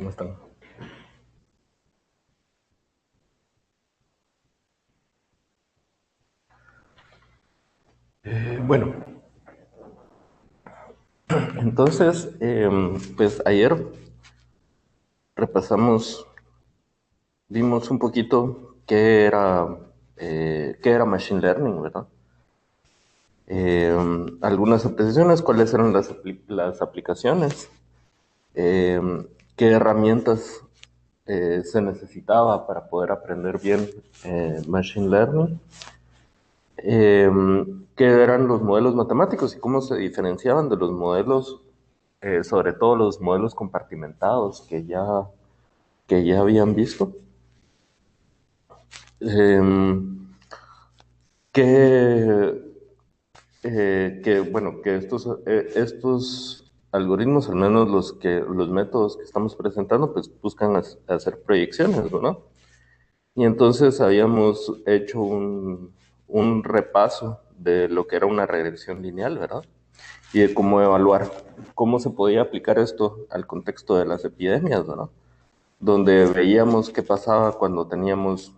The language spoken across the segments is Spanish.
¿Cómo están? Bueno, entonces, pues ayer repasamos, vimos un poquito qué era Machine Learning, ¿verdad? Algunas apreciaciones, cuáles eran las aplicaciones, eh, qué herramientas se necesitaba para poder aprender bien Machine Learning, eh, qué eran los modelos matemáticos y cómo se diferenciaban de los modelos, sobre todo los modelos compartimentados que ya habían visto. Eh, que, bueno, que estos algoritmos, al menos los métodos que estamos presentando, pues buscan hacer proyecciones, ¿no? Y entonces habíamos hecho un repaso de lo que era una regresión lineal, ¿verdad? Y de cómo evaluar, cómo se podía aplicar esto al contexto de las epidemias, ¿verdad? Donde veíamos qué pasaba cuando teníamos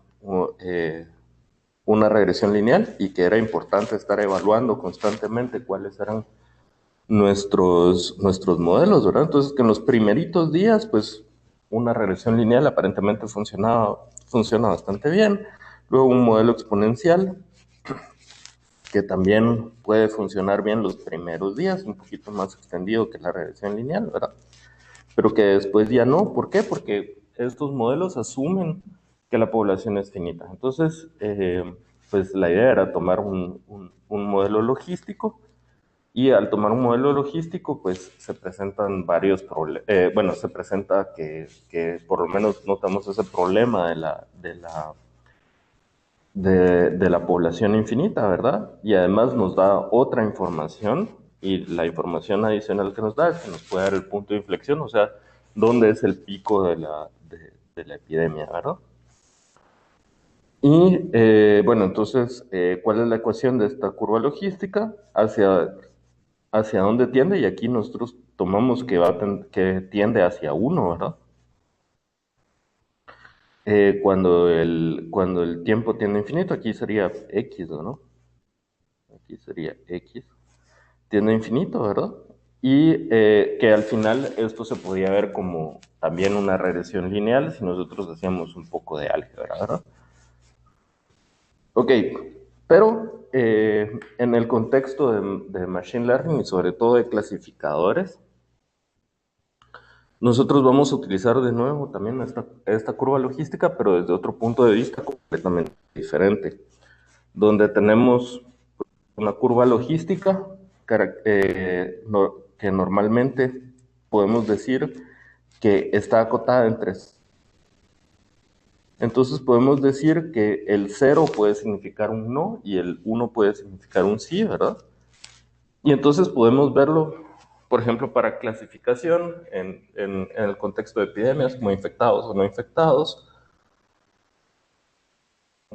una regresión lineal y que era importante estar evaluando constantemente cuáles eran nuestros modelos, ¿verdad? Entonces, que en los primeritos días, pues, una regresión lineal aparentemente funciona bastante bien. Luego un modelo exponencial, que también puede funcionar bien los primeros días, un poquito más extendido que la regresión lineal, ¿verdad? Pero que después ya no. ¿Por qué? Porque estos modelos asumen que la población es finita. Entonces, pues la idea era tomar un modelo logístico y al tomar un modelo logístico, pues se presentan varios problemas. Bueno, se presenta que por lo menos notamos ese problema de la población infinita, ¿verdad? Y además nos da otra información y la información adicional que nos da es que nos puede dar el punto de inflexión, o sea, dónde es el pico de la epidemia, ¿verdad? Y bueno, entonces, ¿cuál es la ecuación de esta curva logística? Hacia dónde tiende, y aquí nosotros tomamos que tiende hacia uno, ¿verdad? Cuando el tiempo tiende a infinito, aquí sería X, ¿no? Aquí sería X. Tiende a infinito, ¿verdad? Y que al final esto se podía ver como también una regresión lineal si nosotros hacíamos un poco de álgebra, ¿verdad? Ok, pero en el contexto de Machine Learning y sobre todo de clasificadores, nosotros vamos a utilizar de nuevo también esta curva logística, pero desde otro punto de vista completamente diferente, donde tenemos una curva logística que normalmente podemos decir que está acotada en tres. Entonces podemos decir que el cero puede significar un no y el uno puede significar un sí, ¿verdad? Y entonces podemos verlo, por ejemplo, para clasificación en el contexto de epidemias, como infectados o no infectados,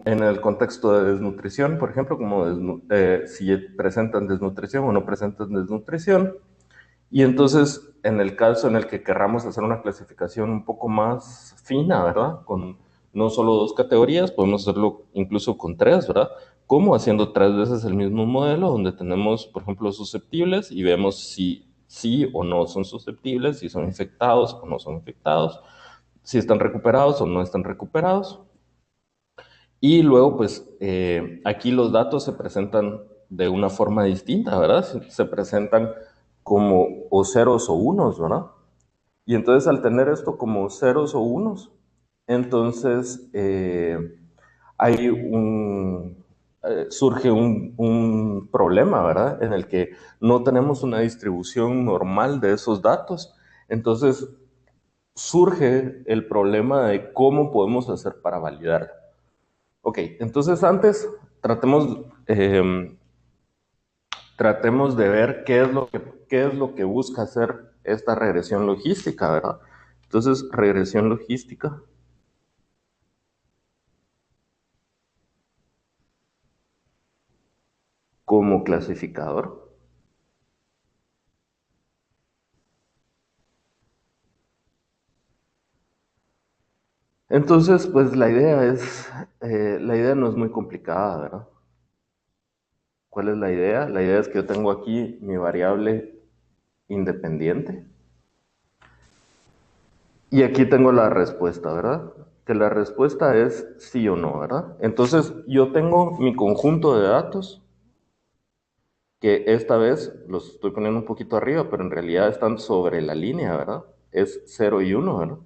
en el contexto de desnutrición, por ejemplo, como si presentan desnutrición o no presentan desnutrición. Y entonces, en el caso en el que querramos hacer una clasificación un poco más fina, ¿verdad? Con no solo dos categorías, podemos hacerlo incluso con tres, ¿verdad? Como haciendo tres veces el mismo modelo, donde tenemos, por ejemplo, susceptibles y vemos si sí o no son susceptibles, si son infectados o no son infectados, si están recuperados o no están recuperados. Y luego, pues, aquí los datos se presentan de una forma distinta, ¿verdad? Se presentan como o ceros o unos, ¿verdad? Y entonces al tener esto como ceros o unos, entonces hay surge un problema, ¿verdad? En el que no tenemos una distribución normal de esos datos. Entonces surge el problema de cómo podemos hacer para validar. Ok, entonces antes tratemos, tratemos de ver qué es lo que busca hacer esta regresión logística, ¿verdad? Entonces, regresión logística como clasificador. Entonces, pues la idea no es muy complicada, ¿verdad? ¿Cuál es la idea? La idea es que yo tengo aquí mi variable independiente y aquí tengo la respuesta, ¿verdad? Que la respuesta es sí o no, ¿verdad? Entonces, yo tengo mi conjunto de datos que esta vez los estoy poniendo un poquito arriba, pero en realidad están sobre la línea, ¿verdad? Es 0 y 1, ¿verdad?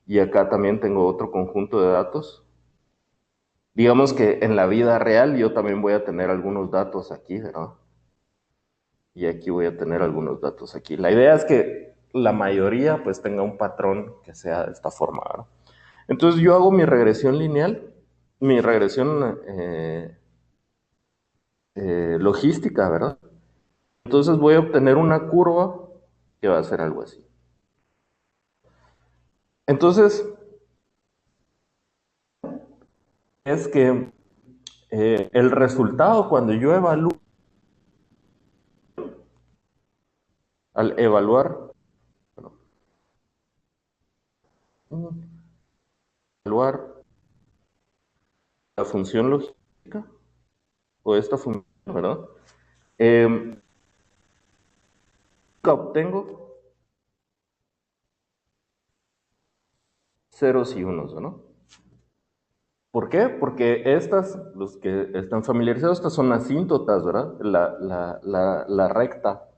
Y acá también tengo otro conjunto de datos. Digamos que en la vida real yo también voy a tener algunos datos aquí, ¿verdad? Y aquí voy a tener algunos datos aquí. La idea es que la mayoría pues tenga un patrón que sea de esta forma, ¿verdad? Entonces yo hago mi regresión lineal, mi regresión logística, ¿verdad? Entonces voy a obtener una curva que va a ser algo así. Entonces, es que el resultado cuando yo evalúo, al evaluar, evaluar la función logística o esta función, ¿verdad? Eh, obtengo ceros y unos, ¿no? ¿Por qué? Porque estas, los que están familiarizados, estas son asíntotas, ¿verdad? La recta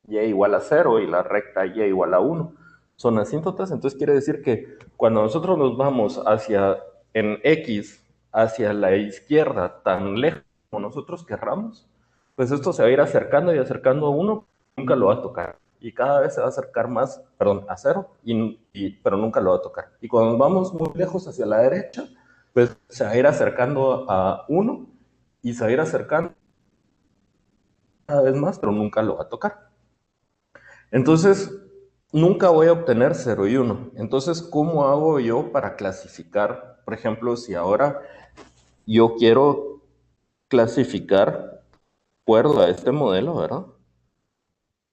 y igual a cero y la recta y igual a uno. Son asíntotas, entonces quiere decir que cuando nosotros nos vamos hacia, en X, hacia la izquierda, tan lejos como nosotros querramos, pues esto se va a ir acercando y acercando a uno, nunca lo va a tocar. Y cada vez se va a acercar más, perdón, a cero, pero nunca lo va a tocar. Y cuando nos vamos muy lejos hacia la derecha, pues se va a ir acercando a uno y se va a ir acercando cada vez más, pero nunca lo va a tocar. Entonces, nunca voy a obtener 0 y 1. Entonces, ¿cómo hago yo para clasificar? Por ejemplo, si ahora yo quiero clasificar, de acuerdo a este modelo, ¿verdad?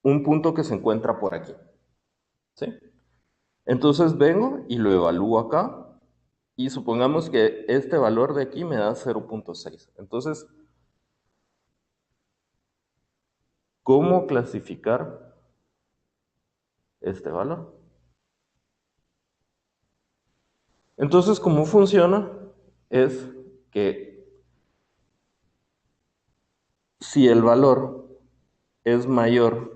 Un punto que se encuentra por aquí, ¿sí? Entonces vengo y lo evalúo acá y supongamos que este valor de aquí me da 0.6. Entonces, ¿cómo clasificar este valor? Entonces, ¿cómo funciona? Es que si el valor es mayor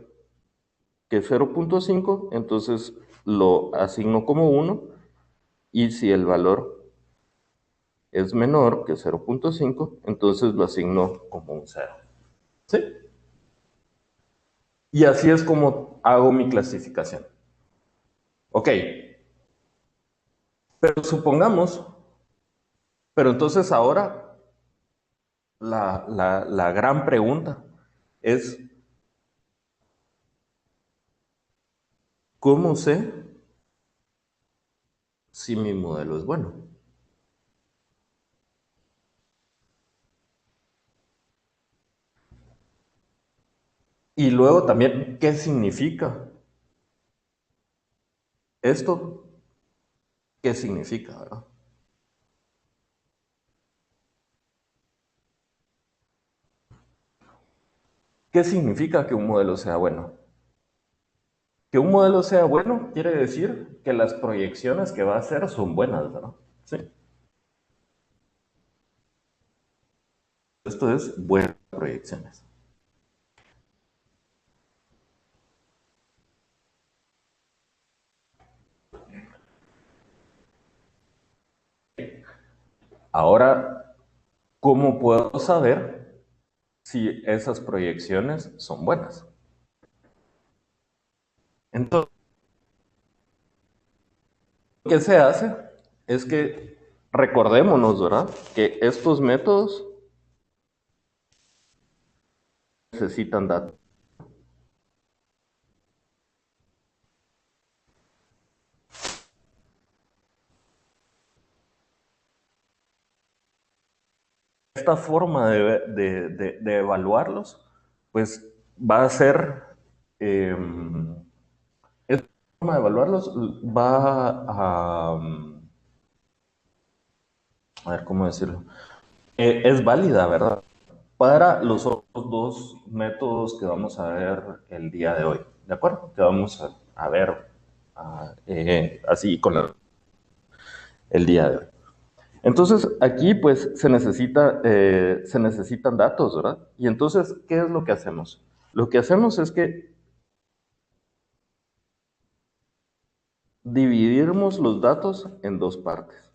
que 0.5, entonces lo asigno como 1, y si el valor es menor que 0.5, entonces lo asigno como un 0. ¿Sí? Y así es como hago mi clasificación. Ok, pero supongamos, pero entonces ahora la gran pregunta es, ¿cómo sé si mi modelo es bueno? Y luego también, ¿qué significa esto? ¿Qué significa, verdad? ¿Qué significa que un modelo sea bueno? Que un modelo sea bueno quiere decir que las proyecciones que va a hacer son buenas, ¿verdad? Sí. Esto es buenas proyecciones. Ahora, ¿cómo puedo saber si esas proyecciones son buenas? Entonces, lo que se hace es que recordémonos, ¿verdad? Que estos métodos necesitan datos. Esta forma de evaluarlos, pues va a ser, esta forma de evaluarlos va a, a ver cómo decirlo, es válida, ¿verdad? Para los otros dos métodos que vamos a ver el día de hoy, ¿de acuerdo? Que vamos a ver así con el día de hoy. Entonces, aquí pues se necesitan datos, ¿verdad? Y entonces, ¿qué es lo que hacemos? Lo que hacemos es que dividimos los datos en dos partes.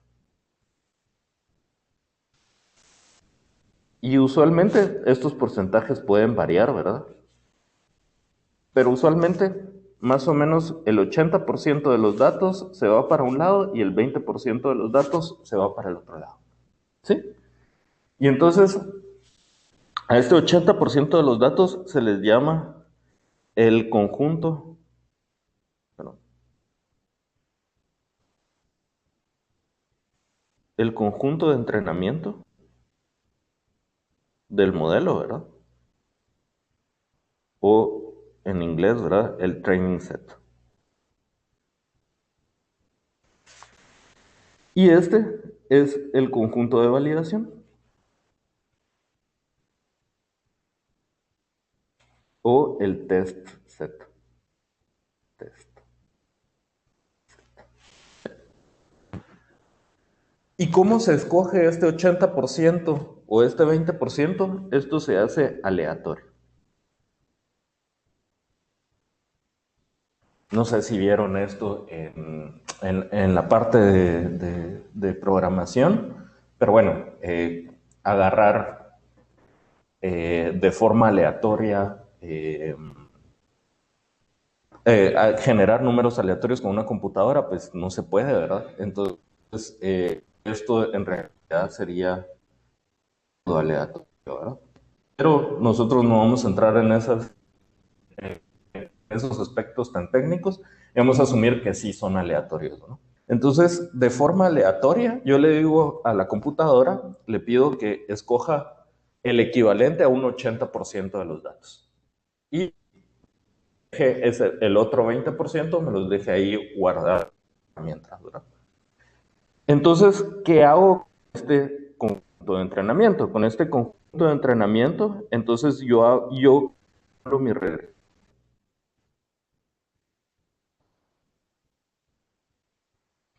Y usualmente estos porcentajes pueden variar, ¿verdad? Pero usualmente más o menos el 80% de los datos se va para un lado y el 20% de los datos se va para el otro lado. ¿Sí? Y entonces a este 80% de los datos se les llama el conjunto, perdón, el conjunto de entrenamiento del modelo, ¿verdad? O en inglés, ¿verdad? El training set. Y este es el conjunto de validación o el test set. Test. ¿Y cómo se escoge este 80% o este 20%? Esto se hace aleatorio. No sé si vieron esto en la parte de programación, pero bueno, agarrar de forma aleatoria, generar números aleatorios con una computadora, pues no se puede, ¿verdad? Entonces, esto en realidad sería todo aleatorio, ¿verdad? Pero nosotros no vamos a entrar en esos aspectos tan técnicos, y vamos a asumir que sí son aleatorios, ¿no? Entonces, de forma aleatoria, yo le digo a la computadora, le pido que escoja el equivalente a un 80% de los datos. Y el otro 20% me los deje ahí guardar mientras, ¿verdad? Entonces, ¿qué hago con este conjunto de entrenamiento? Con este conjunto de entrenamiento, entonces yo mi regresión.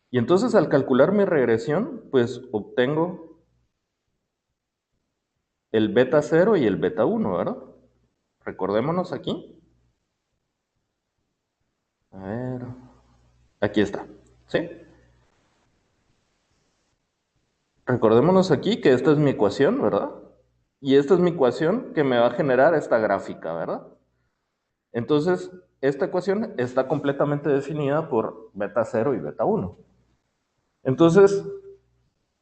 Y entonces al calcular mi regresión, pues obtengo el beta cero y el beta uno, ¿verdad? Recordémonos aquí. A ver, aquí está. ¿Sí? Recordémonos aquí que esta es mi ecuación, ¿verdad? Y esta es mi ecuación que me va a generar esta gráfica, ¿verdad? Entonces, esta ecuación está completamente definida por beta cero y beta uno. Entonces,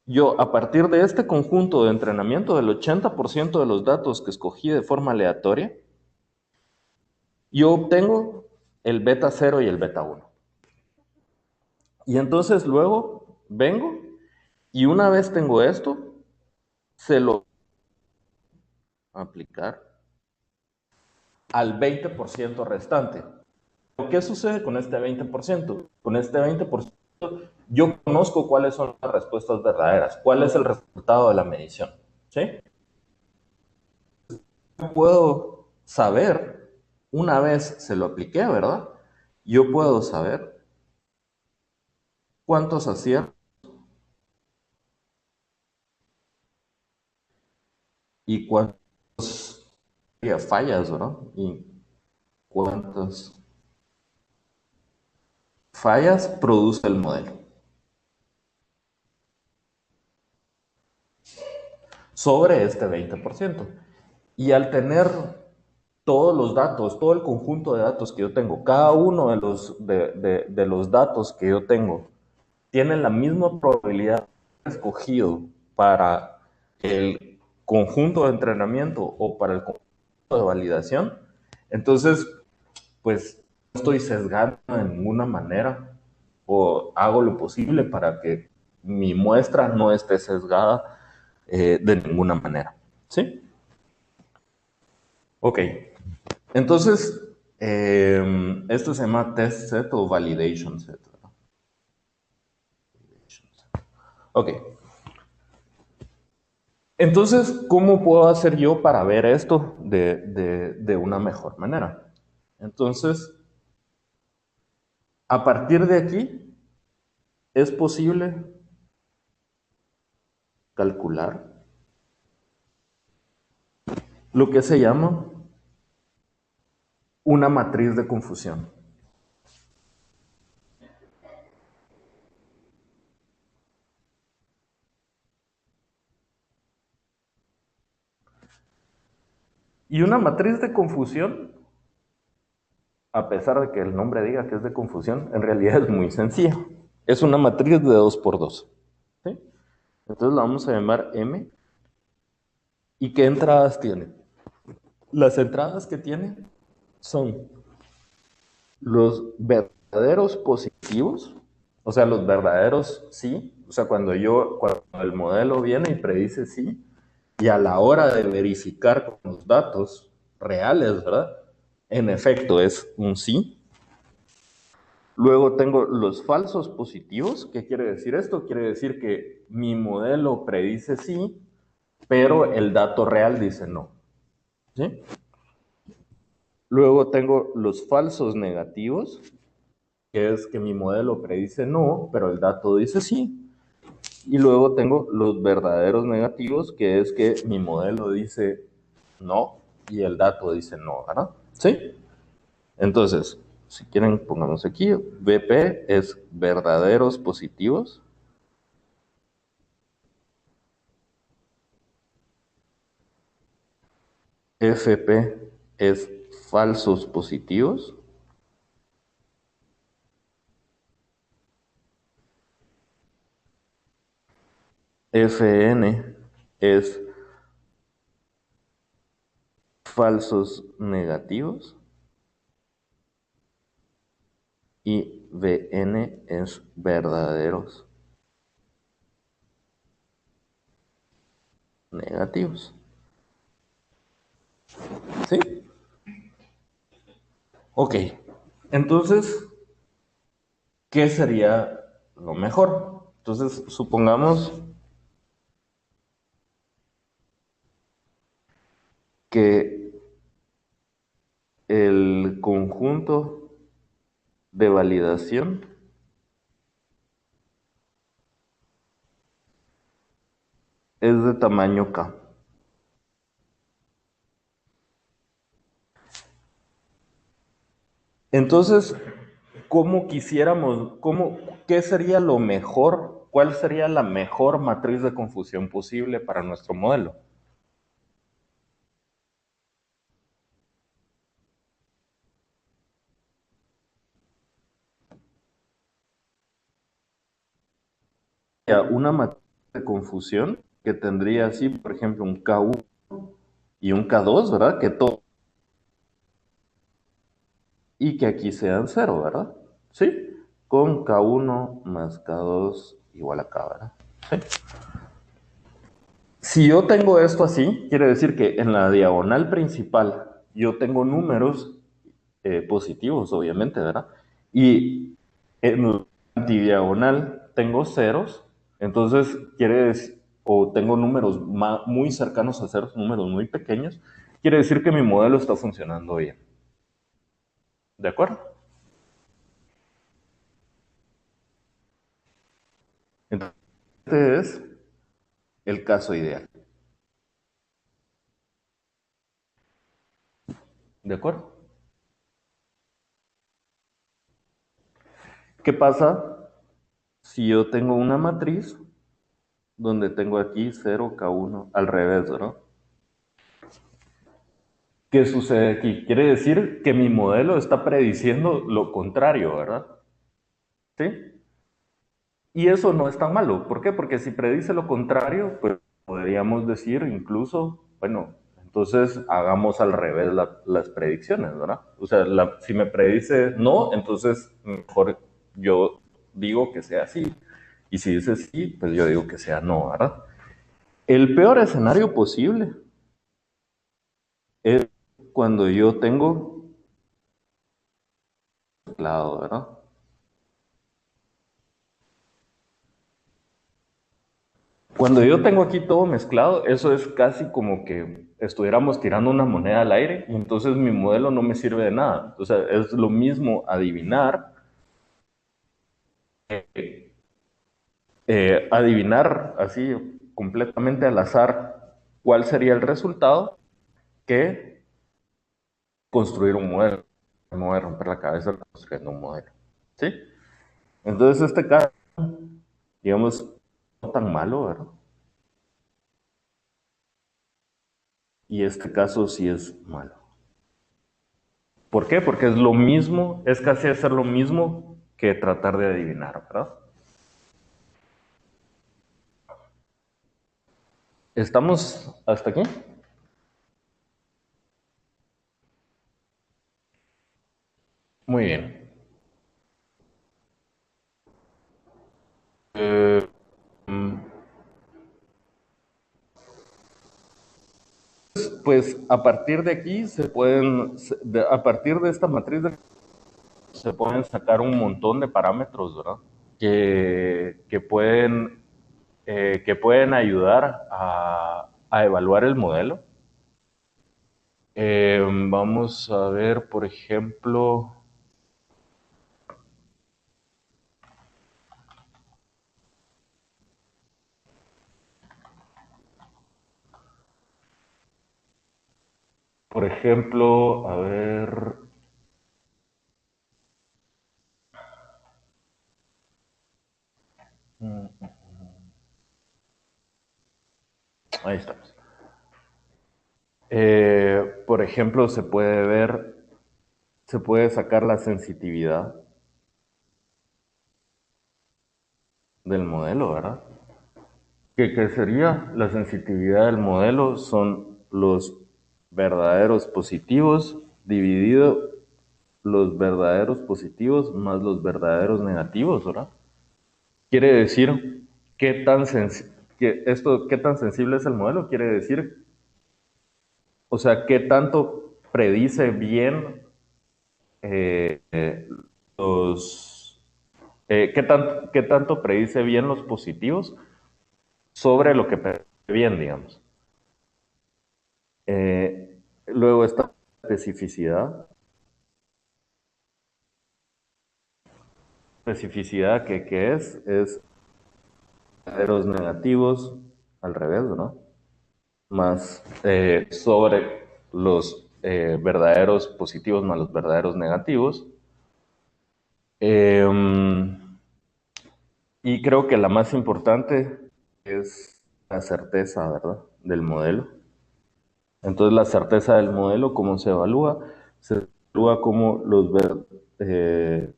yo a partir de este conjunto de entrenamiento del 80% de los datos que escogí de forma aleatoria, yo obtengo el beta cero y el beta uno. Y entonces luego vengo y una vez tengo esto, se lo aplicar al 20% restante. ¿Qué sucede con este 20%? Con este 20% yo conozco cuáles son las respuestas verdaderas, cuál es el resultado de la medición. ¿Sí? Yo puedo saber, una vez se lo apliqué, ¿verdad? Yo puedo saber cuántos aciertos y cuántas fallas, ¿verdad? Y cuántas fallas produce el modelo sobre este 20%. Y al tener todos los datos, todo el conjunto de datos que yo tengo, cada uno de los datos que yo tengo, tiene la misma probabilidad escogido para el conjunto de entrenamiento o para el conjunto de validación, entonces, pues no estoy sesgando de ninguna manera o hago lo posible para que mi muestra no esté sesgada de ninguna manera. ¿Sí? Ok. Entonces, esto se llama test set o validation set, ¿verdad? Ok. Entonces, ¿cómo puedo hacer yo para ver esto de una mejor manera? Entonces, a partir de aquí, es posible calcular lo que se llama una matriz de confusión. Y una matriz de confusión, a pesar de que el nombre diga que es de confusión, en realidad es muy sencilla. Es una matriz de 2 por 2. ¿Sí? Entonces la vamos a llamar M. ¿Y qué entradas tiene? Las entradas que tiene son los verdaderos positivos, o sea, los verdaderos sí, o sea, cuando el modelo viene y predice sí, y a la hora de verificar con los datos reales, ¿verdad? En efecto es un sí. Luego tengo los falsos positivos. ¿Qué quiere decir esto? Quiere decir que mi modelo predice sí, pero el dato real dice no. ¿Sí? Luego tengo los falsos negativos, que es que mi modelo predice no, pero el dato dice sí. Y luego tengo los verdaderos negativos, que es que mi modelo dice no y el dato dice no, ¿verdad? ¿Sí? Entonces, si quieren, pongamos aquí, VP es verdaderos positivos, FP es falsos positivos, FN es falsos negativos y VN es verdaderos negativos. ¿Sí? Ok. Entonces, ¿qué sería lo mejor? Entonces, supongamos que el conjunto de validación es de tamaño K. Entonces, ¿cómo quisiéramos, qué sería lo mejor, cuál sería la mejor matriz de confusión posible para nuestro modelo? Una matriz de confusión que tendría así, por ejemplo, un K1 y un K2, ¿verdad? Y que aquí sean cero, ¿verdad? ¿Sí? Con K1 más K2 igual a K, ¿verdad? ¿Sí? Si yo tengo esto así, quiere decir que en la diagonal principal yo tengo números positivos, obviamente, ¿verdad? Y en la antidiagonal tengo ceros, entonces quiere decir, o tengo números muy cercanos a ceros, números muy pequeños, quiere decir que mi modelo está funcionando bien. ¿De acuerdo? Entonces, este es el caso ideal. ¿De acuerdo? ¿Qué pasa si yo tengo una matriz donde tengo aquí 0, K1, al revés, ¿no? ¿Qué sucede aquí? Quiere decir que mi modelo está prediciendo lo contrario, ¿verdad? ¿Sí? Y eso no es tan malo. ¿Por qué? Porque si predice lo contrario, pues podríamos decir incluso, bueno, entonces hagamos al revés las predicciones, ¿verdad? O sea, si me predice no, entonces mejor yo digo que sea sí. Y si dice sí, pues yo digo que sea no, ¿verdad? El peor escenario posible es cuando yo tengo lado, ¿verdad? Cuando yo tengo aquí todo mezclado, eso es casi como que estuviéramos tirando una moneda al aire y entonces mi modelo no me sirve de nada. O sea, es lo mismo adivinar, adivinar así completamente al azar cuál sería el resultado que construir un modelo. Me voy a romper la cabeza construyendo un modelo. ¿Sí? Entonces este caso, digamos, no tan malo, ¿verdad? Y este caso sí es malo. ¿Por qué? Porque es lo mismo, es casi hacer lo mismo que tratar de adivinar, ¿verdad? ¿Estamos hasta aquí? Muy bien. Eh, mm, pues a partir de aquí se pueden, a partir de esta matriz se pueden sacar un montón de parámetros, ¿verdad? Que pueden ayudar a evaluar el modelo. Vamos a ver, por ejemplo, a ver, ahí estamos. Por ejemplo, se puede sacar la sensitividad del modelo, ¿verdad? ¿Qué sería? La sensitividad del modelo son los verdaderos positivos dividido los verdaderos positivos más los verdaderos negativos, ¿verdad? Quiere decir qué tan sensible es el modelo, quiere decir, o sea, qué tanto predice bien los, qué tanto predice bien los positivos sobre lo que predice bien, digamos. Luego está la especificidad. Especificidad que es verdaderos negativos al revés, ¿no? Más sobre los verdaderos positivos más los verdaderos negativos. Eh, y creo que la más importante es la certeza, ¿verdad? Del modelo. Entonces, la certeza del modelo, ¿cómo se evalúa? Se evalúa como eh,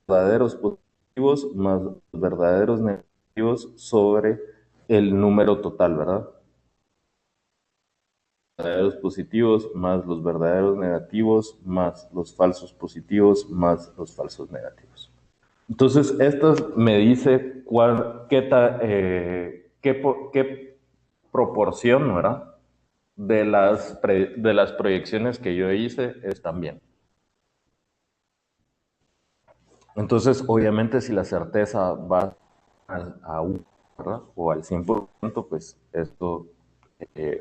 verdaderos positivos más los verdaderos negativos sobre el número total, ¿verdad? Verdaderos positivos más los verdaderos negativos más los falsos positivos más los falsos negativos. Entonces, esto me dice qué proporción, ¿verdad? De las proyecciones que yo hice están bien. Entonces, obviamente, si la certeza va a 1, ¿verdad? O al 100%, pues esto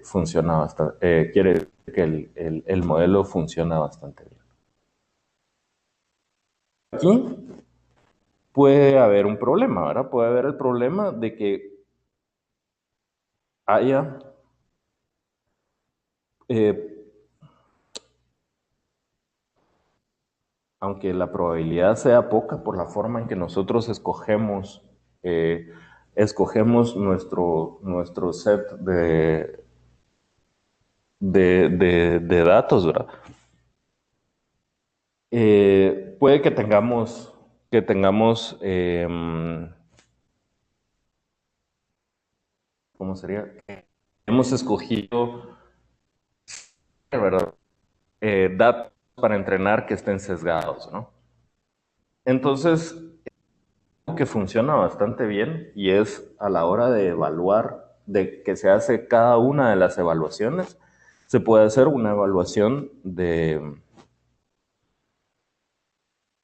funciona bastante, quiere decir que el modelo funciona bastante bien. Aquí puede haber un problema, ¿verdad? Puede haber el problema de que haya, eh, aunque la probabilidad sea poca por la forma en que nosotros eh, escogemos nuestro set de datos, ¿verdad? Puede que tengamos ¿cómo sería? Hemos escogido, ¿verdad? Datos para entrenar que estén sesgados, ¿no? Entonces, algo que funciona bastante bien y es a la hora de evaluar, de que se hace cada una de las evaluaciones, se puede hacer una evaluación de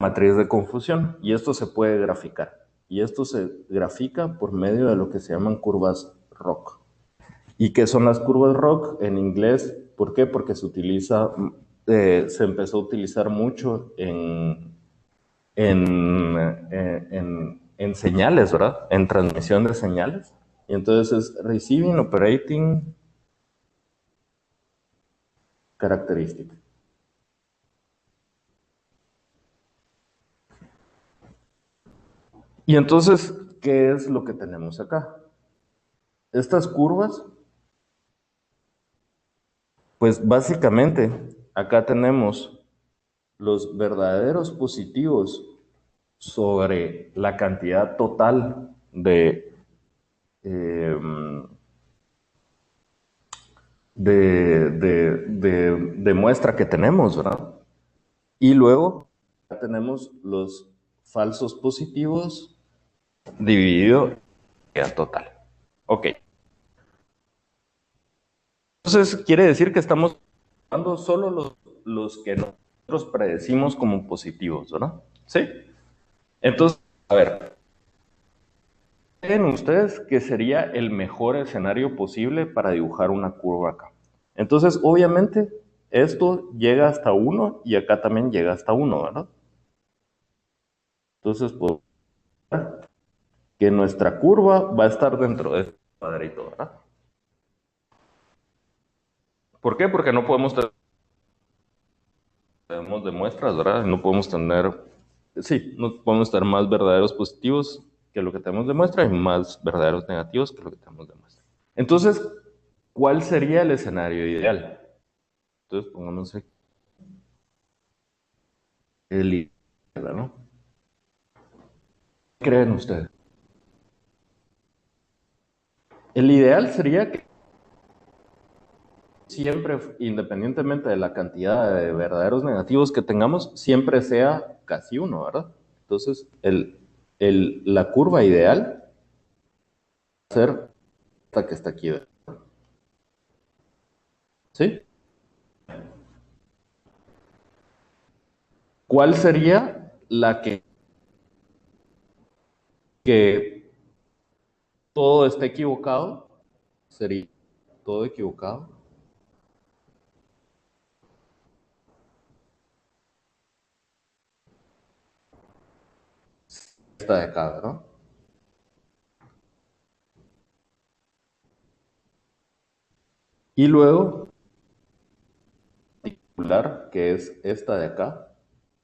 matriz de confusión y esto se puede graficar. Y esto se grafica por medio de lo que se llaman curvas ROC. ¿Y qué son las curvas ROC en inglés? ¿Por qué? Porque se empezó a utilizar mucho en señales, ¿verdad? En transmisión de señales. Y entonces es Receiving Operating Characteristic. Y entonces, ¿qué es lo que tenemos acá? Estas curvas, pues básicamente acá tenemos los verdaderos positivos sobre la cantidad total eh, de muestra que tenemos, ¿verdad? Y luego tenemos los falsos positivos dividido en la cantidad total. Ok. Entonces quiere decir que estamos usando solo los que nosotros predecimos como positivos, ¿verdad? Sí. Entonces, a ver, ¿creen ustedes que sería el mejor escenario posible para dibujar una curva acá? Entonces, obviamente, esto llega hasta 1 y acá también llega hasta 1, ¿verdad? Entonces, pues, que nuestra curva va a estar dentro de este cuadrito, ¿verdad? ¿Por qué? Porque no podemos tener de muestras, ¿verdad? No podemos tener, sí, no podemos tener más verdaderos positivos que lo que tenemos de muestra y más verdaderos negativos que lo que tenemos de muestra. Entonces, ¿cuál sería el escenario ideal? Entonces, pongamos aquí el ideal, ¿no? ¿Qué creen ustedes? El ideal sería que siempre, independientemente de la cantidad de verdaderos negativos que tengamos, siempre sea casi uno, ¿verdad? Entonces, la curva ideal va a ser esta que está aquí, ¿verdad? ¿Sí? ¿Cuál sería la que todo esté equivocado? Sería todo equivocado. Esta de acá, ¿verdad? Y luego, particular, que es esta de acá,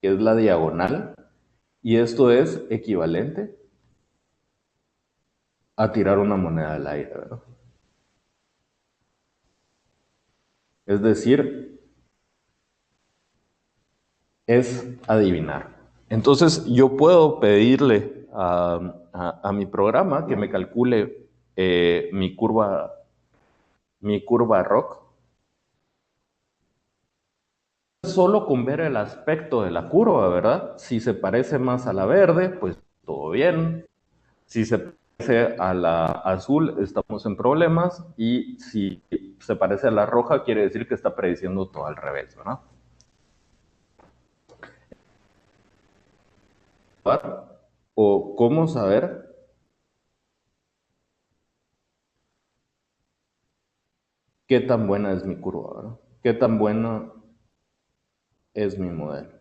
que es la diagonal, y esto es equivalente a tirar una moneda al aire, ¿verdad? Es decir, es adivinar. Entonces, yo puedo pedirle a mi programa que me calcule mi curva ROC. Solo con ver el aspecto de la curva, ¿verdad? Si se parece más a la verde, pues todo bien. Si se parece a la azul, estamos en problemas. Y si se parece a la roja, quiere decir que está prediciendo todo al revés, ¿verdad? O cómo saber qué tan buena es mi curva, ¿verdad? Qué tan buena es mi modelo.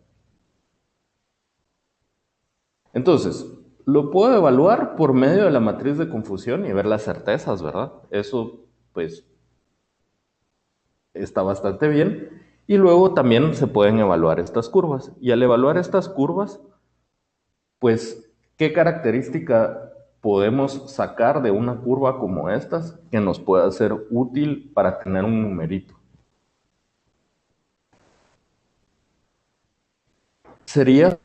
Entonces, lo puedo evaluar por medio de la matriz de confusión y ver las certezas, ¿verdad? Eso, pues, está bastante bien. Y luego también se pueden evaluar estas curvas. Y al evaluar estas curvas, pues, ¿qué característica podemos sacar de una curva como estas que nos pueda ser útil para tener un numerito? Sería,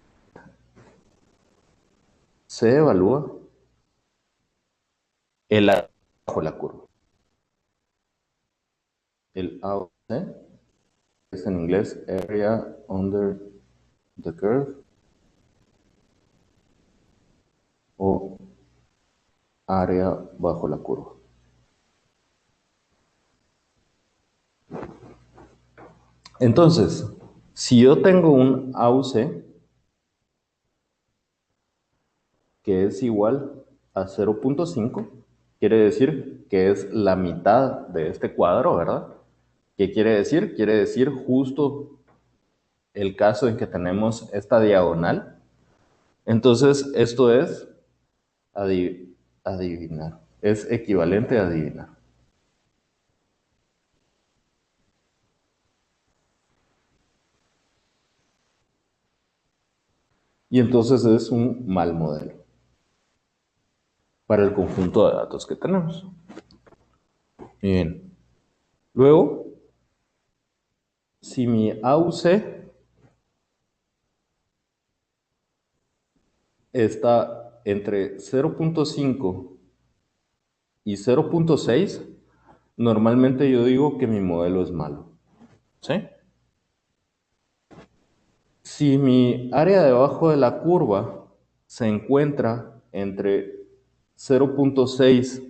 se evalúa el área bajo la curva. El AOC es en inglés Area Under the Curve o área bajo la curva. Entonces, si yo tengo un AUC, que es igual a 0.5, quiere decir que es la mitad de este cuadro, ¿verdad? ¿Qué quiere decir? Quiere decir justo el caso en que tenemos esta diagonal. Entonces, esto es adivinar. Es equivalente a adivinar. Y entonces es un mal modelo para el conjunto de datos que tenemos. Bien. Luego, si mi AUC está entre 0.5 y 0.6, normalmente yo digo que mi modelo es malo. ¿Sí? Si mi área debajo de la curva se encuentra entre 0.6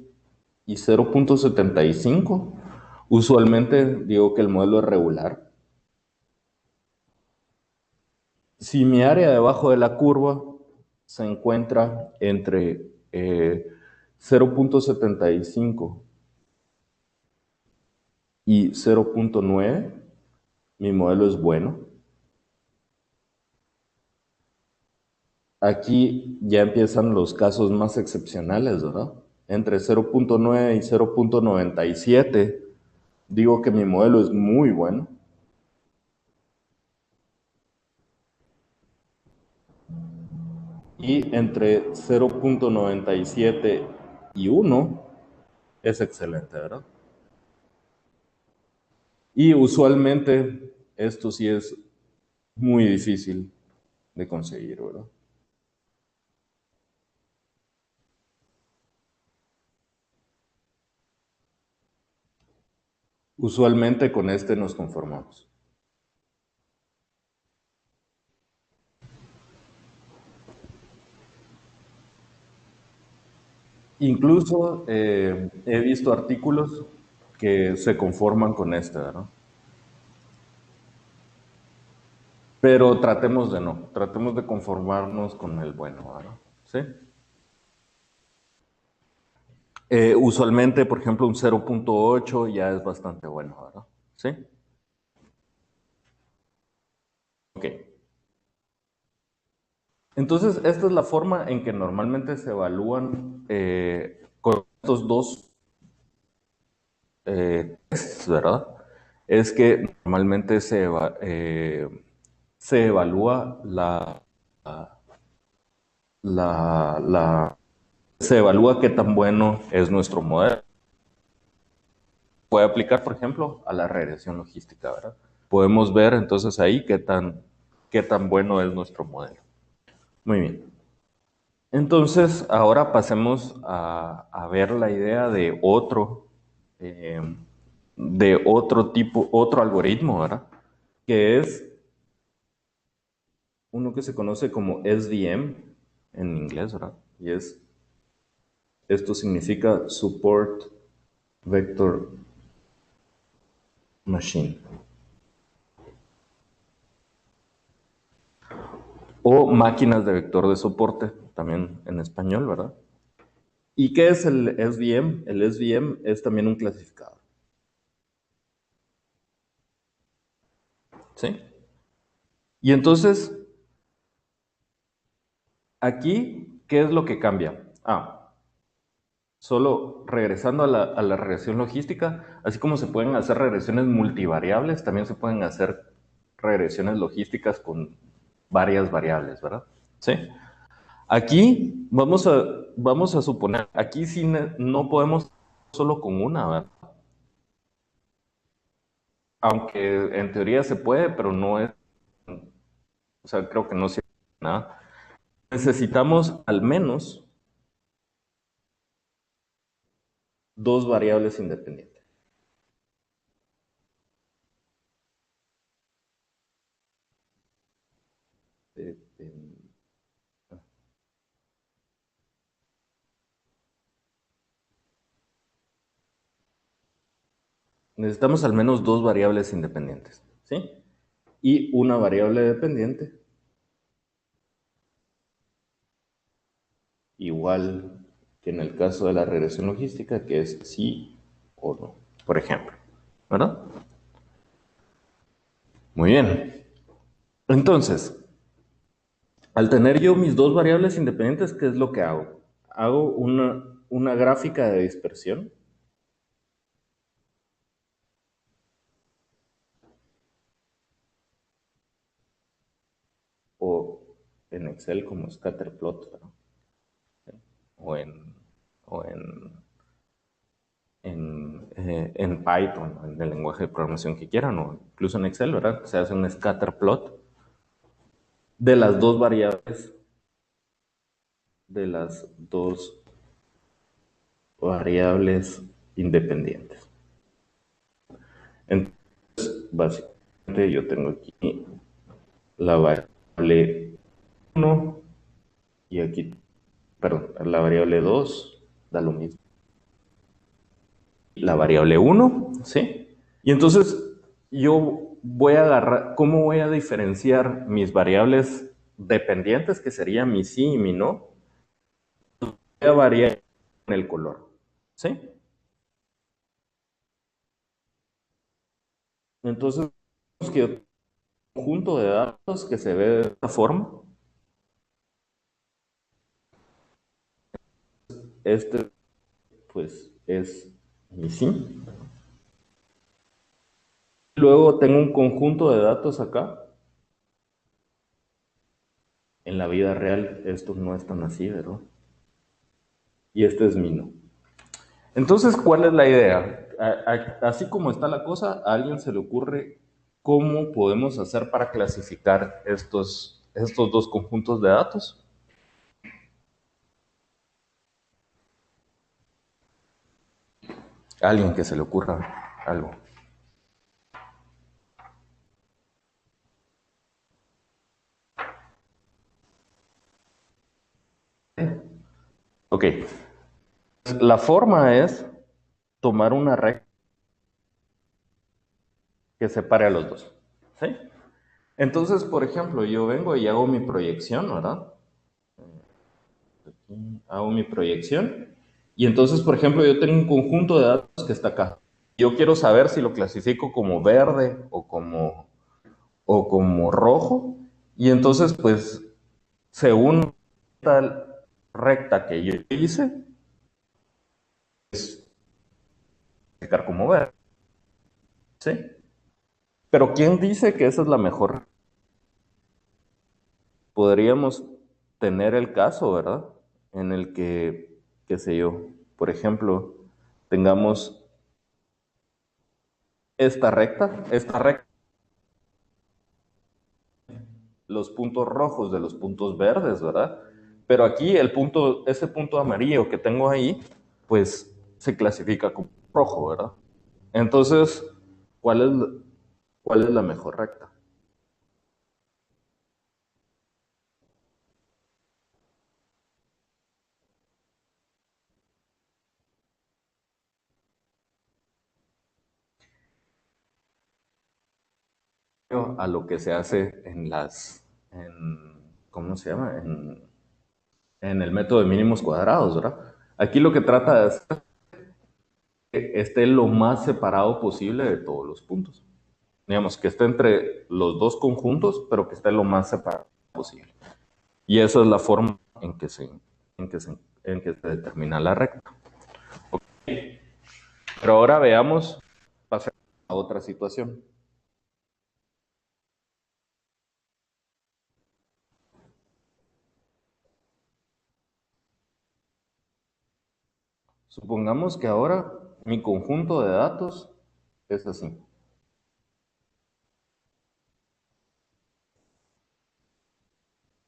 y 0.75, usualmente digo que el modelo es regular. Si mi área debajo de la curva se encuentra entre 0.75 y 0.9, mi modelo es bueno. Aquí ya empiezan los casos más excepcionales, ¿verdad? Entre 0.9 y 0.97, digo que mi modelo es muy bueno. Y entre 0.97 y 1 es excelente, ¿verdad? Y usualmente esto sí es muy difícil de conseguir, ¿verdad? Usualmente con este nos conformamos. Incluso he visto artículos que se conforman con este, ¿verdad? Pero tratemos de no, tratemos de conformarnos con el bueno, ¿verdad? ¿Sí? Usualmente, por ejemplo, un 0.8 ya es bastante bueno, ¿verdad? ¿Sí? Ok. Entonces, esta es la forma en que normalmente se evalúan con estos dos tests, ¿verdad? Es que normalmente se evalúa se evalúa qué tan bueno es nuestro modelo. Puede aplicar, por ejemplo, a la regresión logística, ¿verdad? Podemos ver entonces ahí qué tan bueno es nuestro modelo. Muy bien. Entonces, ahora pasemos a ver la idea eh, de otro tipo, otro algoritmo, ¿verdad? Que es uno que se conoce como SVM en inglés, ¿verdad? Esto significa Support Vector Machine. O máquinas de vector de soporte, también en español, ¿verdad? ¿Y qué es el SVM? El SVM es también un clasificador. ¿Sí? Y entonces, aquí, ¿qué es lo que cambia? Solo regresando a la regresión logística, así como se pueden hacer regresiones multivariables, también se pueden hacer regresiones logísticas con varias variables, ¿verdad? Sí. Aquí vamos a suponer, aquí sí no podemos solo con una, ¿verdad? Aunque en teoría se puede, pero no es, o sea, creo que no sirve de nada. Necesitamos al menos dos variables independientes. Eh, eh, Necesitamos al menos dos variables independientes, ¿sí? Y una variable dependiente igual que en el caso de la regresión logística, que es sí o no, por ejemplo, ¿verdad? Muy bien. Entonces, al tener yo mis dos variables independientes, ¿qué es lo que hago? Hago una gráfica de dispersión o en Excel como scatterplot, ¿verdad? O en, o en Python, en el lenguaje de programación que quieran, o incluso en Excel, ¿verdad? Se hace un scatterplot de las dos variables, de las dos variables independientes. Entonces, básicamente yo tengo aquí la variable uno y aquí, perdón, la variable 2 da lo mismo. La variable uno, ¿sí? Y entonces yo voy a agarrar, ¿cómo voy a diferenciar mis variables dependientes, que serían mi sí y mi no? Voy a variar en el color, ¿sí? Entonces, que yo tengo un conjunto de datos que se ve de esta forma. Este, pues, es mi sí. Luego tengo un conjunto de datos acá. En la vida real esto no es tan así, ¿verdad? Y este es mi no. Entonces, ¿cuál es la idea? Así como está la cosa, a alguien se le ocurre cómo podemos hacer para clasificar estos dos conjuntos de datos. A alguien que se le ocurra algo. Ok, la forma es tomar una recta que separe a los dos. ¿Sí? Entonces, por ejemplo, yo vengo y hago mi proyección, ¿verdad? Hago mi proyección. Y entonces, por ejemplo, yo tengo un conjunto de datos que está acá. Yo quiero saber si lo clasifico como verde o como rojo. Y entonces, pues, según tal recta que yo hice, clasificar como verde. ¿Sí? Pero ¿quién dice que esa es la mejor? Podríamos tener el caso, ¿verdad? En el que, qué sé yo, por ejemplo, tengamos esta recta, los puntos rojos de los puntos verdes, ¿verdad? Pero aquí ese punto amarillo que tengo ahí, pues se clasifica como rojo, ¿verdad? Entonces, ¿cuál es, cuál es la mejor recta? A lo que se hace ¿cómo se llama? En el método de mínimos cuadrados, ¿verdad? Aquí lo que trata de hacer es que esté lo más separado posible de todos los puntos. Digamos, que esté entre los dos conjuntos, pero que esté lo más separado posible. Y esa es la forma en que se determina la recta. Pero ahora veamos, pasemos a otra situación. Supongamos que ahora mi conjunto de datos es así.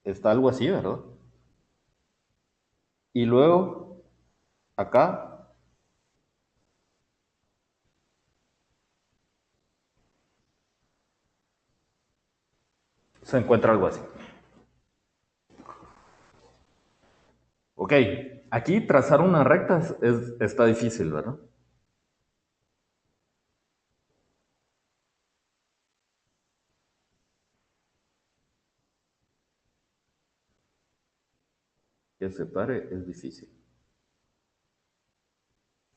Está algo así, ¿verdad? Y luego, acá, se encuentra algo así. Ok, aquí trazar una recta está difícil, ¿verdad? que se pare es difícil.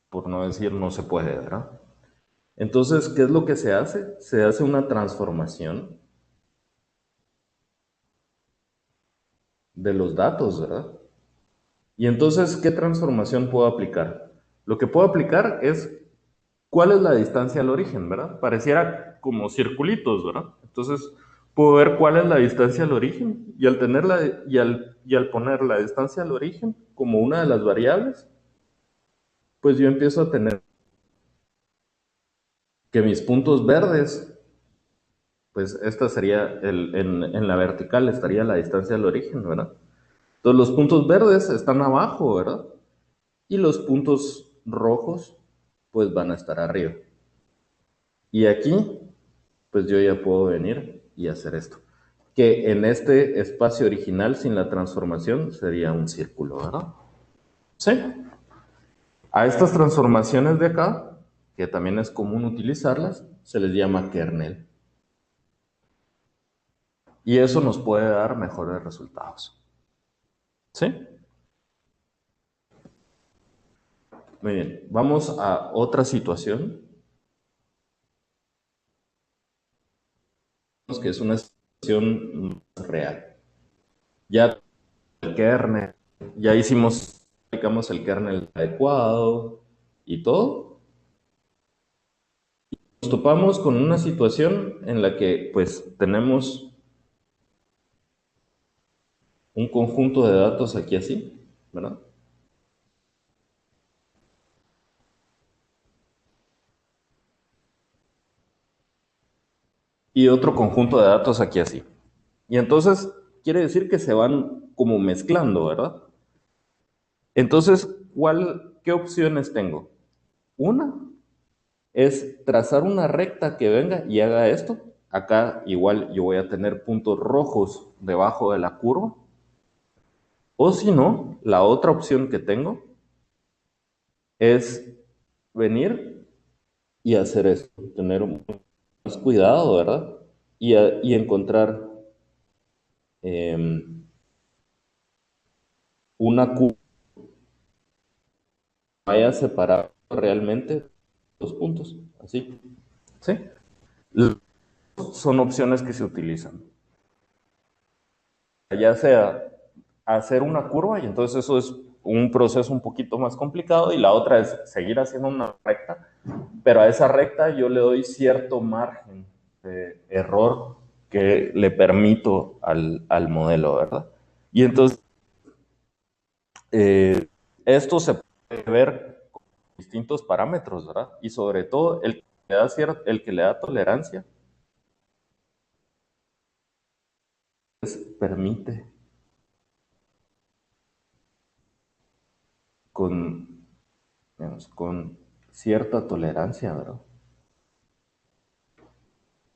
Por no decir no se puede, ¿verdad? Entonces, ¿qué es lo que se hace? Se hace una transformación de los datos, ¿verdad? Y entonces, ¿qué transformación puedo aplicar? Lo que puedo aplicar es cuál es la distancia al origen, ¿verdad? Pareciera como circulitos, ¿verdad? Entonces, puedo ver cuál es la distancia al origen y al tenerla y al poner la distancia al origen como una de las variables, pues yo empiezo a tener que mis puntos verdes, pues esta sería en la vertical estaría la distancia al origen, ¿verdad? Entonces los puntos verdes están abajo, ¿verdad? Y los puntos rojos, pues van a estar arriba. Y aquí, pues yo ya puedo venir y hacer esto. Que en este espacio original, sin la transformación, sería un círculo, ¿verdad? Sí. A estas transformaciones de acá, que también es común utilizarlas, se les llama kernel. Y eso nos puede dar mejores resultados. ¿Sí? Muy bien. Vamos a otra situación, que es una situación real. Ya el kernel, ya hicimos, aplicamos el kernel adecuado y todo. Nos topamos con una situación en la que pues tenemos un conjunto de datos aquí así, ¿verdad? Y otro conjunto de datos aquí así. Y entonces quiere decir que se van como mezclando, ¿verdad? Entonces, ¿qué opciones tengo? Una es trazar una recta que venga y haga esto. Acá igual yo voy a tener puntos rojos debajo de la curva. O si no, la otra opción que tengo es venir y hacer esto, tener más cuidado, ¿verdad? Y encontrar eh, una curva que vaya separando realmente los puntos, así. ¿Sí? Son opciones que se utilizan. Ya sea hacer una curva, y entonces eso es un proceso un poquito más complicado, y la otra es seguir haciendo una recta, pero a esa recta yo le doy cierto margen de error que le permito al modelo, ¿verdad? Y entonces eh, esto se puede ver con distintos parámetros, ¿verdad? Y sobre todo el que le da tolerancia permite con, digamos, con cierta tolerancia, ¿verdad?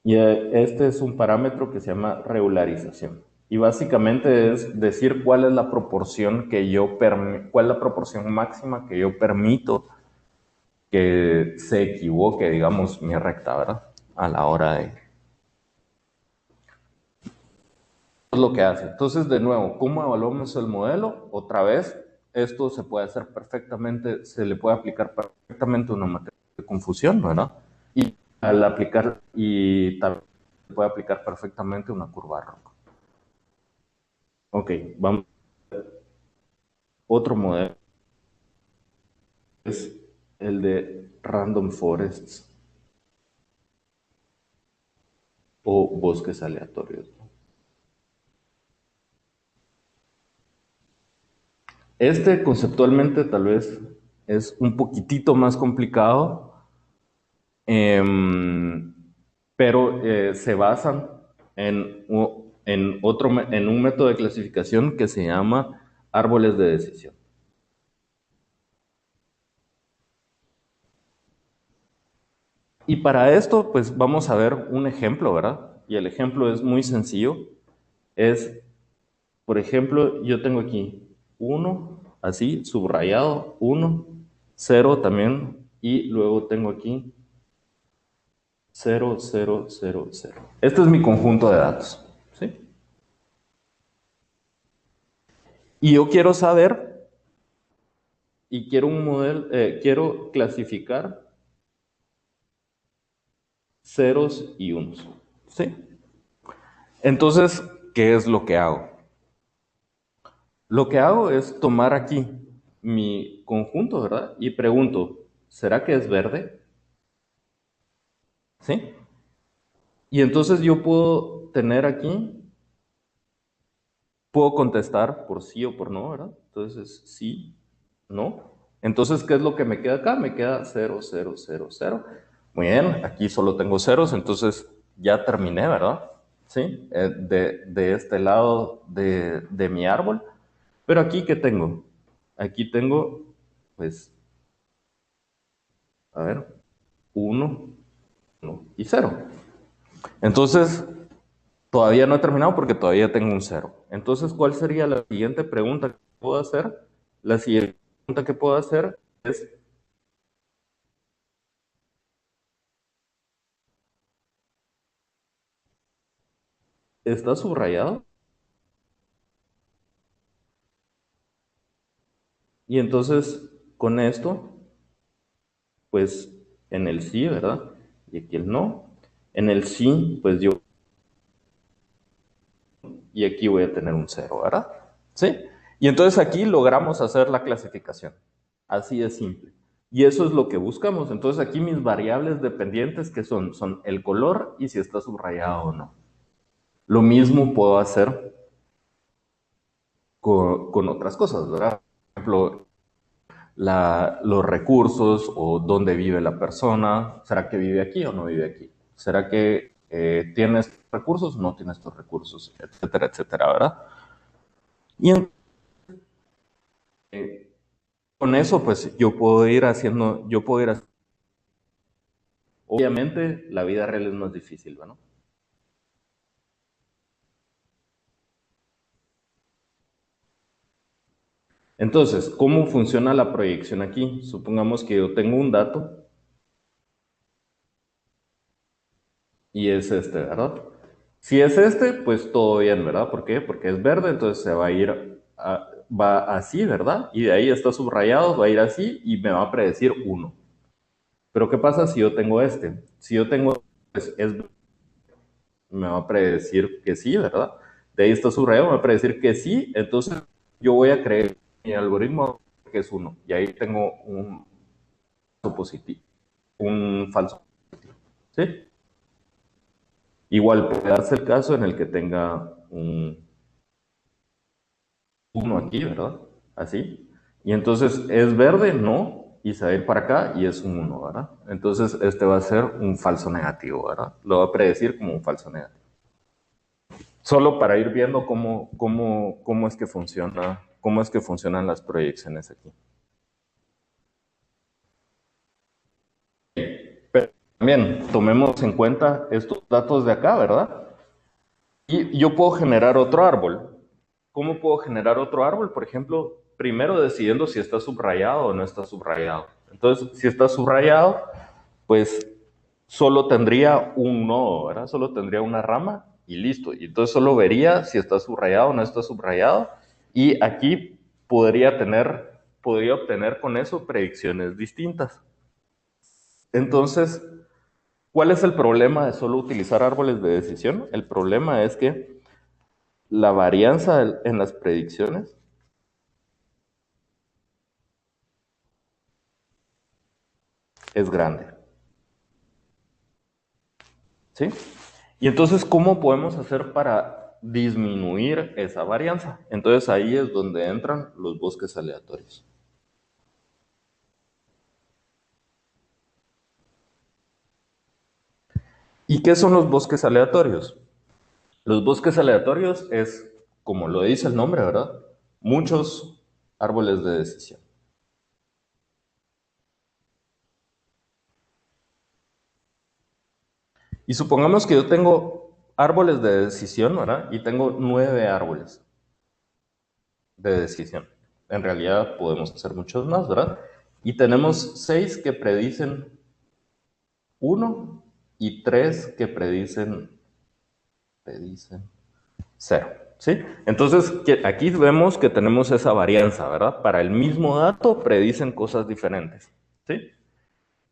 Y este es un parámetro que se llama regularización. Y básicamente es decir cuál es la proporción cuál es la proporción máxima que yo permito que se equivoque, digamos, mi recta, ¿verdad? A la hora de... Es lo que hace. Entonces, de nuevo, ¿cómo evaluamos el modelo? Otra vez, esto se puede hacer perfectamente, se le puede aplicar perfectamente una materia de confusión, ¿verdad? Y al aplicar, y también se puede aplicar perfectamente una curva roja. Ok, vamos. Otro modelo es el de random forests o bosques aleatorios. Este conceptualmente tal vez es un poquitito más complicado, em, pero se basan en un método de clasificación que se llama árboles de decisión. Y para esto, pues vamos a ver un ejemplo, ¿verdad? Y el ejemplo es muy sencillo. Es, por ejemplo, yo tengo aquí uno, así, subrayado, uno, cero también, y luego tengo aquí cero, cero, cero, cero. Este es mi conjunto de datos, ¿sí? Y yo quiero saber, y quiero un modelo, quiero clasificar ceros y unos. ¿Sí? Entonces, ¿qué es lo que hago? Lo que hago es tomar aquí mi conjunto, ¿verdad? Y pregunto, ¿será que es verde? ¿Sí? Y entonces yo puedo tener aquí, puedo contestar por sí o por no, ¿verdad? Entonces, sí, no. Entonces, ¿qué es lo que me queda acá? Me queda cero, cero, cero, cero. Muy bien, aquí solo tengo ceros, entonces ya terminé, ¿verdad? Sí, de este lado de mi árbol. Pero aquí, ¿qué tengo? Aquí tengo, pues, a ver, uno, uno y cero. Entonces, todavía no he terminado porque todavía tengo un cero. Entonces, ¿cuál sería la siguiente pregunta que puedo hacer? La siguiente pregunta que puedo hacer es, ¿está subrayado? Y entonces, con esto, pues, en el sí, ¿verdad? Y aquí el no. En el sí, pues yo, y aquí voy a tener un cero, ¿verdad? ¿Sí? Y entonces aquí logramos hacer la clasificación. Así de simple. Y eso es lo que buscamos. Entonces aquí mis variables dependientes que son el color y si está subrayado o no. Lo mismo puedo hacer con otras cosas, ¿verdad? Por ejemplo, los recursos o dónde vive la persona. ¿Será que vive aquí o no vive aquí? ¿Será que tiene estos recursos o no tiene estos recursos? Etcétera, etcétera, ¿verdad? Y con eso, pues yo puedo ir haciendo, obviamente la vida real es más difícil, ¿no? Entonces, ¿cómo funciona la proyección aquí? Supongamos que yo tengo un dato y es este, ¿verdad? Si es este, pues todo bien, ¿verdad? ¿Por qué? Porque es verde, entonces se va a ir, va así, ¿verdad? Y de ahí está subrayado, va a ir así y me va a predecir uno. Pero ¿qué pasa si yo tengo este? Si yo tengo, pues me va a predecir que sí, ¿verdad? De ahí está subrayado, me va a predecir que sí, entonces yo voy a creer mi algoritmo que es uno. Y ahí tengo un positivo, un falso. ¿Sí? Igual puede darse el caso en el que tenga un uno aquí, ¿verdad? Así. Y entonces es verde, no, y se va a ir para acá y es un uno, ¿verdad? Entonces este va a ser un falso negativo, ¿verdad? Lo va a predecir como un falso negativo. Solo para ir viendo cómo es que funciona, cómo es que funcionan las proyecciones aquí. Pero también tomemos en cuenta estos datos de acá, ¿verdad? Y yo puedo generar otro árbol. ¿Cómo puedo generar otro árbol? Por ejemplo, primero decidiendo si está subrayado o no está subrayado. Entonces, si está subrayado, pues solo tendría un nodo, ¿verdad? Solo tendría una rama y listo. Y entonces solo vería si está subrayado o no está subrayado. Y aquí podría obtener con eso predicciones distintas. Entonces, ¿cuál es el problema de solo utilizar árboles de decisión? El problema es que la varianza en las predicciones es grande, ¿sí? Y entonces, ¿cómo podemos hacer para disminuir esa varianza? Entonces ahí es donde entran los bosques aleatorios. ¿Y qué son los bosques aleatorios? Los bosques aleatorios es, como lo dice el nombre, ¿verdad? Muchos árboles de decisión. Y supongamos que yo tengo árboles de decisión, ¿verdad? Y tengo 9 árboles de decisión. En realidad podemos hacer muchos más, ¿verdad? Y tenemos 6 que predicen uno y 3 que predicen cero. ¿Sí? Entonces, aquí vemos que tenemos esa varianza, ¿verdad? Para el mismo dato predicen cosas diferentes. ¿Sí?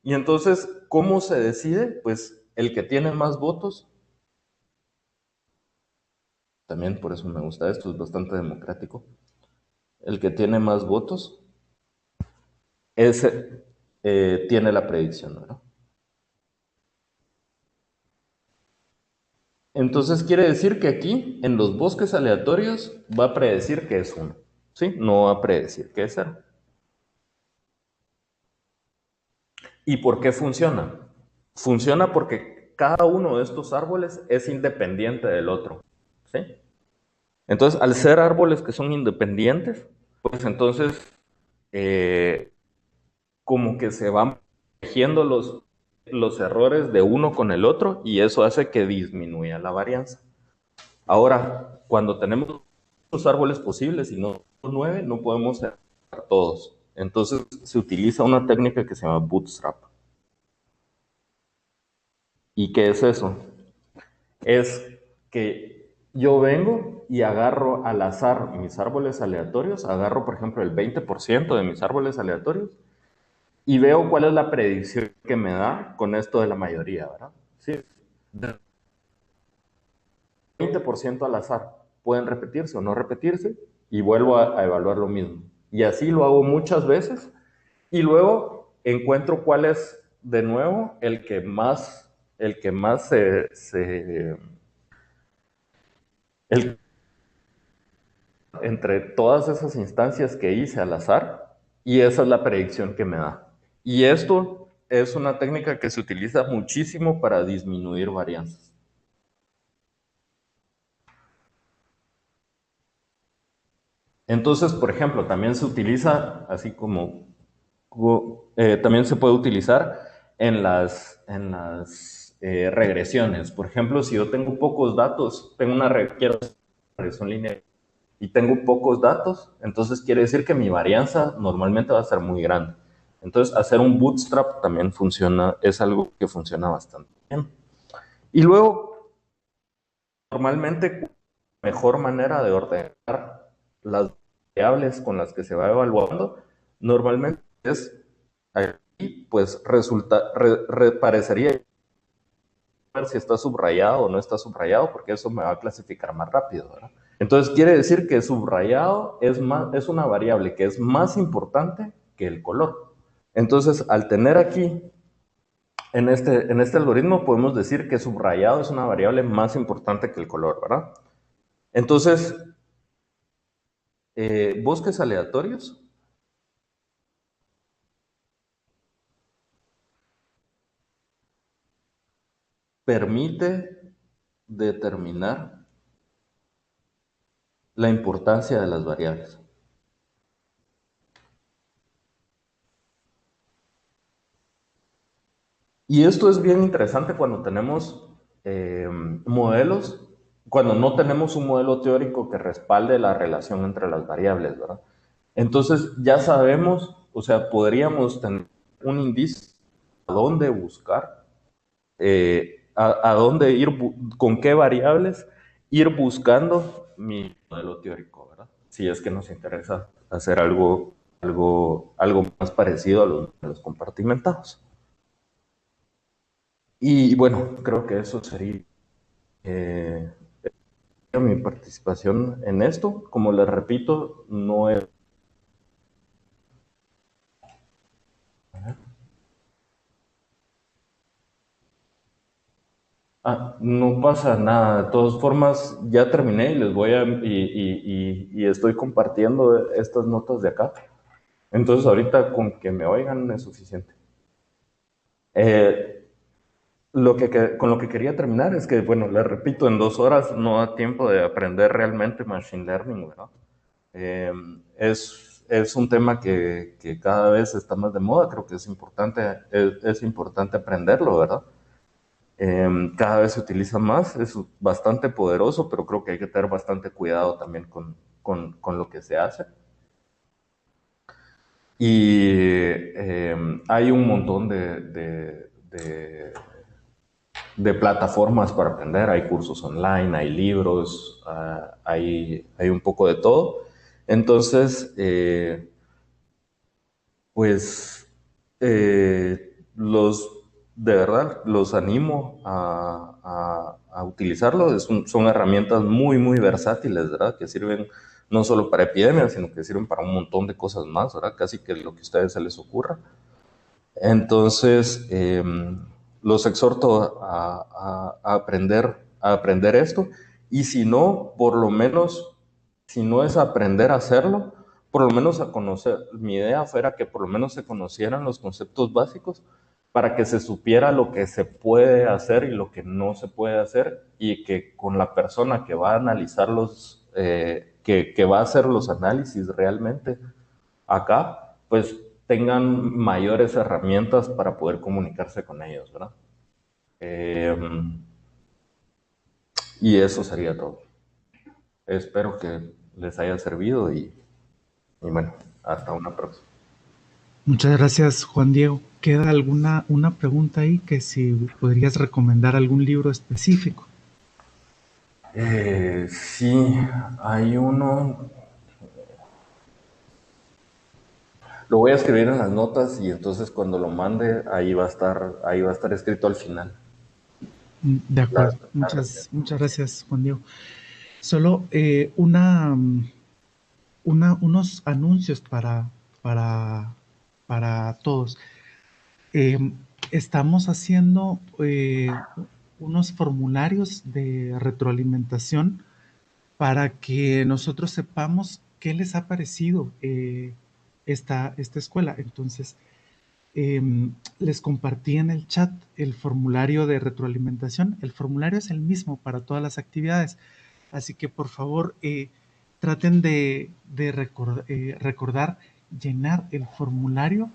Y entonces, ¿cómo se decide? Pues el que tiene más votos, también por eso me gusta esto, es bastante democrático. El que tiene más votos, ese tiene la predicción, ¿verdad? Entonces quiere decir que aquí, en los bosques aleatorios, va a predecir que es uno, ¿sí? No va a predecir que es cero. ¿Y por qué funciona? Funciona porque cada uno de estos árboles es independiente del otro, ¿sí? Entonces, al ser árboles que son independientes, pues entonces eh, como que se van tejiendo los errores de uno con el otro y eso hace que disminuya la varianza. Ahora, cuando tenemos los árboles posibles y no 9, no podemos cerrar todos. Entonces se utiliza una técnica que se llama bootstrap. ¿Y qué es eso? Es que yo vengo y agarro al azar mis árboles aleatorios, agarro por ejemplo el 20% de mis árboles aleatorios y veo cuál es la predicción que me da con esto de la mayoría, ¿verdad? Sí, 20% al azar. Pueden repetirse o no repetirse y vuelvo a evaluar lo mismo. Y así lo hago muchas veces y luego encuentro cuál es de nuevo el que más el, entre todas esas instancias que hice al azar y esa es la predicción que me da. Y esto es una técnica que se utiliza muchísimo para disminuir varianzas. Entonces, por ejemplo, también se utiliza, así como, también se puede utilizar en las regresiones. Por ejemplo, si yo tengo pocos datos, quiero hacer una regresión lineal y tengo pocos datos, entonces quiere decir que mi varianza normalmente va a ser muy grande. Entonces, hacer un bootstrap también funciona, es algo que funciona bastante bien. Y luego, normalmente, la mejor manera de ordenar las variables con las que se va evaluando, normalmente es, aquí, pues parecería ver si está subrayado o no está subrayado, porque eso me va a clasificar más rápido, ¿verdad? Entonces quiere decir que subrayado es una variable que es más importante que el color. Entonces, al tener aquí, en este algoritmo, podemos decir que subrayado es una variable más importante que el color, ¿verdad? Entonces, bosques aleatorios permite determinar la importancia de las variables. Y esto es bien interesante cuando tenemos modelos, cuando no tenemos un modelo teórico que respalde la relación entre las variables, ¿verdad? Entonces ya sabemos, o sea, podríamos tener un indicio a dónde buscar, a dónde ir, con qué variables ir buscando mi modelo teórico, ¿verdad? Si es que nos interesa hacer algo más parecido a los compartimentados. Y bueno, creo que eso sería eh, mi participación en esto. Como les repito, no es... no pasa nada. De todas formas, ya terminé y les voy a... y estoy compartiendo estas notas de acá. Entonces, ahorita con que me oigan es suficiente. Eh, con lo que quería terminar es que, bueno, les repito, en 2 horas no da tiempo de aprender realmente Machine Learning, ¿verdad? Eh, es un tema que cada vez está más de moda, creo que es importante aprenderlo, ¿verdad? Cada vez se utiliza más, es bastante poderoso, pero creo que hay que tener bastante cuidado también con lo que se hace. Y hay un montón de plataformas para aprender, hay cursos online, hay libros, hay un poco de todo. Entonces, pues de verdad, los animo a utilizarlo. Son herramientas muy, muy versátiles, ¿verdad? Que sirven no solo para epidemias, sino que sirven para un montón de cosas más, ¿verdad? Casi que lo que a ustedes se les ocurra. Entonces, los exhorto a aprender esto. Y si no, por lo menos, si no es aprender a hacerlo, por lo menos a conocer. Mi idea fuera que por lo menos se conocieran los conceptos básicos para que se supiera lo que se puede hacer y lo que no se puede hacer, y que con la persona que va a analizar que va a hacer los análisis realmente acá, pues tengan mayores herramientas para poder comunicarse con ellos, ¿verdad? Eh, y eso sería todo. Espero que les haya servido y bueno, hasta una próxima. Muchas gracias, Juan Diego. ¿Queda alguna una pregunta ahí que si podrías recomendar algún libro específico? Sí, hay uno, lo voy a escribir en las notas y entonces cuando lo mande ahí va a estar escrito al final. De acuerdo. Muchas gracias, Juan Diego. Solo unos anuncios para, para todos. Eh, Estamos haciendo unos formularios de retroalimentación para que nosotros sepamos qué les ha parecido esta escuela. Entonces, eh, les compartí en el chat el formulario de retroalimentación. El formulario es el mismo para todas las actividades. Así que por favor, traten de recordar llenar el formulario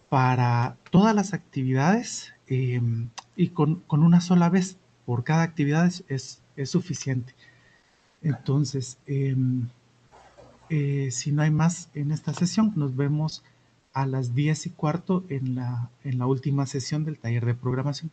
para todas las actividades y con una sola vez por cada actividad es suficiente. Entonces, si no hay más en esta sesión, nos vemos a las 10:15 en la última sesión del taller de programación.